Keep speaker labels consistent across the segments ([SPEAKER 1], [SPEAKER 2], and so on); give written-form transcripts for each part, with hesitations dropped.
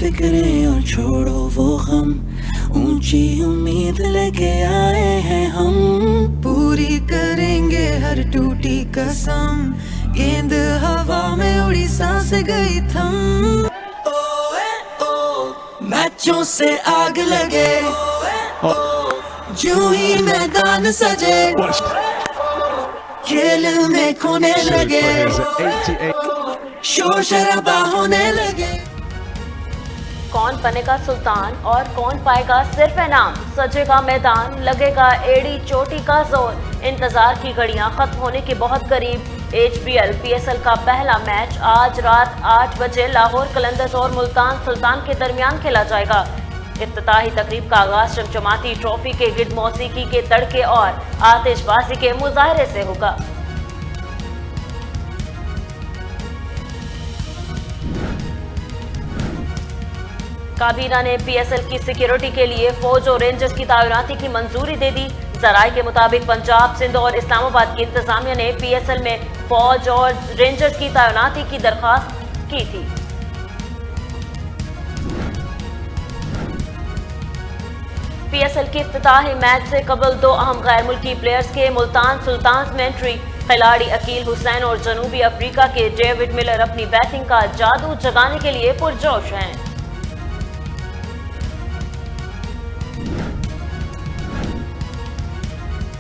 [SPEAKER 1] फिक्रें और छोड़ो वो गम, ऊंची उम्मीद लेके आए हैं हम। पूरी करेंगे हर टूटी कसम, गेंद हवा में उड़ी सांस गई थम। मैचों से आग लगे, जो ही मैदान सजे, खेल में खोने लगे, शोर शराबा होने लगे।
[SPEAKER 2] कौन बनेगा सुल्तान और कौन पाएगा सिर्फ इनाम, सजेगा मैदान, लगेगा एड़ी चोटी का जोर। इंतजार की घड़ियां खत्म होने के बहुत करीब। HBL PSL का पहला मैच आज रात 8 बजे लाहौर कलंदर्स और मुल्तान सुल्तान के दरमियान खेला जाएगा। इफ्तिताही तकरीब का आगाज चमचमाती ट्रॉफी के गिर्द मौसीकी के तड़के और आतिशबाजी के मुजाहरे से होगा। काबीना ने PSL की सिक्योरिटी के लिए फौज और रेंजर्स की तैनाती की मंजूरी दे दी। जराये के मुताबिक पंजाब, सिंध और इस्लामाबाद की इंतजामिया ने PSL में फौज और रेंजर्स की तैनाती की दरखास्त की थी। PSL के इफ्तिताही मैच से कबल दो अहम गैर मुल्की प्लेयर्स के मुल्तान सुल्तान्स में एंट्री। खिलाड़ी अकील हुसैन और जनूबी अफ्रीका के डेविड मिलर अपनी बैटिंग का जादू जगाने के लिए पुरजोश हैं।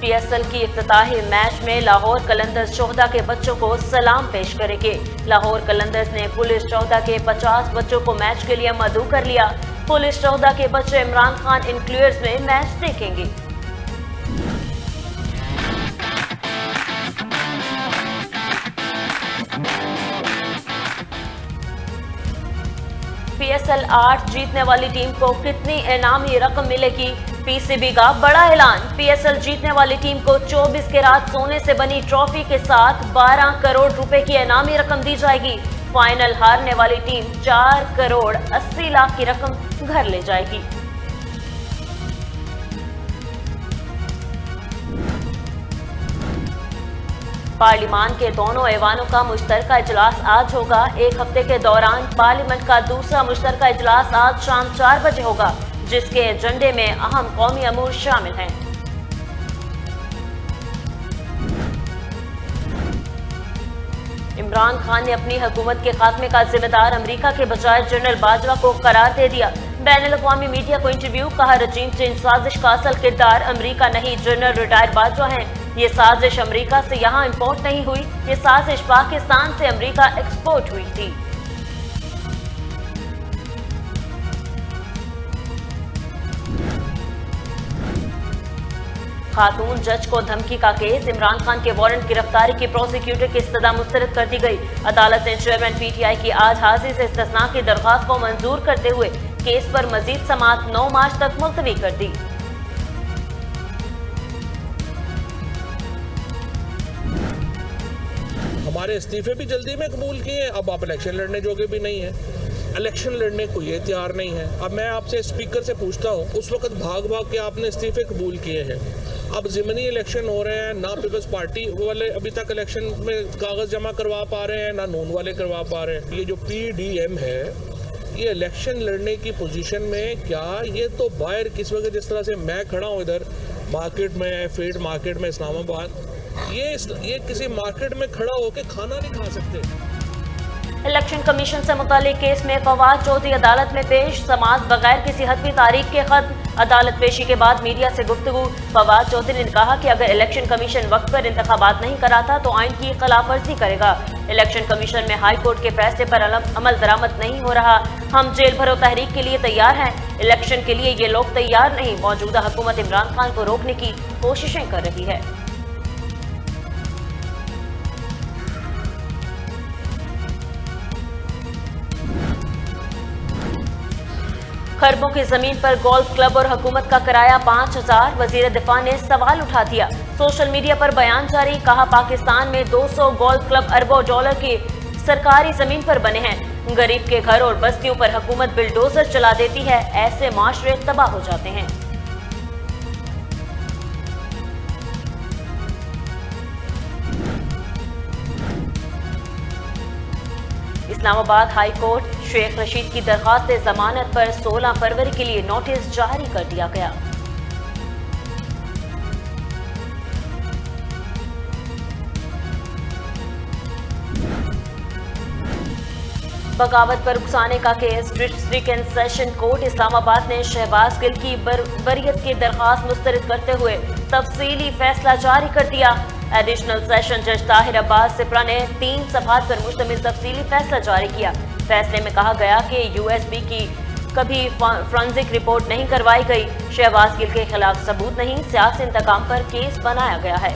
[SPEAKER 2] PSL की इफ्तिताही मैच में लाहौर कलंदर्स 14 के बच्चों को सलाम पेश करेंगे। लाहौर कलंदर्स ने पुलिस 14 के 50 बच्चों को मैच के लिए मदऊ कर लिया। पुलिस 14 के बच्चे इमरान खान इंक्लूयर्स में मैच देखेंगे। PSL 8 जीतने वाली टीम को कितनी इनामी रकम मिलेगी? PCB का बड़ा ऐलान। PSL जीतने वाली टीम को 24 कैरात सोने से बनी ट्रॉफी के साथ 12 करोड़ रुपए की इनामी रकम दी जाएगी। फाइनल हारने वाली टीम 4 करोड़ 80 लाख की रकम घर ले जाएगी। पार्लिमान के दोनों ऐवानों का मुश्तरका इजलास आज होगा। एक हफ्ते के दौरान पार्लियामेंट का दूसरा मुश्तरका इजलास आज शाम 4 बजे होगा, जिसके एजेंडे में अहम कौमी अमूर शामिल हैं। इमरान खान ने अपनी हुकूमत के खात्मे का जिम्मेदार अमेरिका के बजाय जनरल बाजवा को करार दे दिया। बैनुल अक़वामी मीडिया को इंटरव्यू, कहा रजीम चेंज साजिश का असल किरदार अमेरिका नहीं, जनरल रिटायर बाजवा हैं। ये साजिश अमेरिका से यहाँ इंपोर्ट नहीं हुई, ये साजिश पाकिस्तान से अमेरिका एक्सपोर्ट हुई थी। खातून जज को धमकी का केस, इमरान खान के वारंट गिरफ्तारी की प्रोसिक्यूटर की इस्तदा मुस्तरद कर दी गई। अदालत ने चेयरमैन PTI की आज हाजिरी से इस्तिस्ना की दरख्वास्त को मंजूर करते हुए केस पर मजीद समाअत 9 मार्च तक मुलतवी कर दी।
[SPEAKER 3] हमारे इस्तीफे भी जल्दी में कबूल किए, अब आप इलेक्शन लड़ने जोगे भी नहीं है। इलेक्शन लड़ने को ये तैयार नहीं है। अब मैं आपसे स्पीकर से पूछता हूँ, उस वक्त भाग भाग के आपने इस्तीफे कबूल किए हैं, अब ज़िमनी इलेक्शन हो रहे हैं, ना पीपल्स पार्टी वाले अभी तक इलेक्शन में कागज़ जमा करवा पा रहे हैं, ना नून वाले करवा पा रहे हैं। ये जो PDM है, ये इलेक्शन लड़ने की पोजीशन में क्या, ये तो बाहर किस वक्त, जिस तरह से मैं खड़ा हूँ इधर मार्केट में, फील्ड मार्केट में इस्लामाबाद, ये किसी मार्केट में खड़ा होकर खाना नहीं खा सकते।
[SPEAKER 2] इलेक्शन कमीशन से मुतालिक केस में फवाद चौधरी अदालत में पेश, समाअत बगैर किसी हतमी तारीख के खत्म। अदालत पेशी के बाद मीडिया से गुफ्तगू, फवाद चौधरी ने कहा कि अगर इलेक्शन कमीशन वक्त पर इंतखाबात नहीं कराता तो आइन की खिलाफ वर्जी करेगा। इलेक्शन कमीशन में हाई कोर्ट के फैसले पर अमल दरामद नहीं हो रहा। हम जेल भरो तहरीक के लिए तैयार हैं, इलेक्शन के लिए ये लोग तैयार नहीं। मौजूदा हुकूमत इमरान खान को रोकने की कोशिशें कर रही है। खरबों की जमीन पर गोल्फ क्लब और हुकूमत का किराया 5000। वजीर दिफा ने सवाल उठा दिया। सोशल मीडिया पर बयान जारी, कहा पाकिस्तान में 200 गोल्फ क्लब अरबों डॉलर की सरकारी जमीन पर बने हैं। गरीब के घर और बस्तियों पर हुकूमत बिल्डोजर चला देती है, ऐसे माशरे तबाह हो जाते हैं। इस्लामाबाद हाई कोर्ट शेख रशीद की दरखास्त जमानत पर 16 फरवरी के लिए नोटिस जारी कर दिया गया। बगावत पर उकसाने का case. District and session court Islamabad ने शहबाज गिल की बरियत की दरखास्त मुस्तरद करते हुए तफसीली फैसला जारी कर दिया। एडिशनल सेशन जज ताहिर अब्बास सिप्रा ने 3 सफहात पर मुश्तमिल तफसीली फैसला जारी किया। फैसले में कहा गया कि USB की कभी फॉरेंसिक रिपोर्ट नहीं करवाई गई। शहबाज गिल के खिलाफ सबूत नहीं, सियासी इंतकाम पर केस बनाया गया है।